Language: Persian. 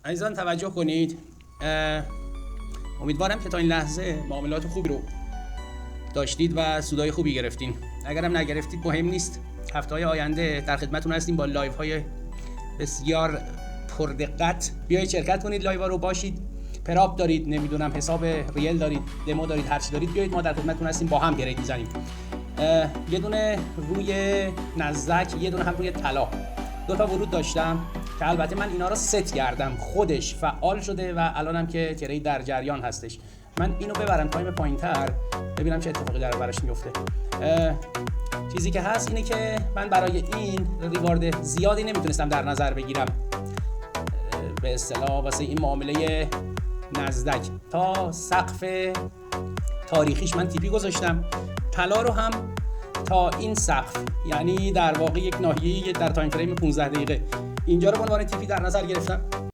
عزیزان توجه کنید. امیدوارم که تا این لحظه معاملات خوبی رو داشتید و سودای خوبی گرفتین. اگرم نگرفتید مهم نیست، هفته‌های آینده در خدمتتون هستیم با لایوهای بسیار پردقت. بیایید شرکت کنید، لایوها رو باشید. پراپ دارید، نمیدونم حساب ریل دارید، دمو دارید، هر چی دارید بیایید، ما در خدمتتون هستیم، با هم گرید میزنیم. یه دونه روی نزدک، یه دونه هم روی طلا. دو تا ورود داشتم که البته من اینا رو ست کردم، خودش فعال شده و الانم که ترید در جریان هستش. من اینو ببرم تایم پایینتر ببینم چه اتفاقی در برش میفته. چیزی که هست اینه که من برای این ریوارد زیادی نمیتونستم در نظر بگیرم به اصطلاح واسه این معامله نزدک. تا سقف تاریخیش من تیپی گذاشتم، طلا رو هم تا این سقف، یعنی در واقع یک ناحیه در تایم فریم 15 دقیقه اینجا رو به عنوان تیپی در نظر گرفتم.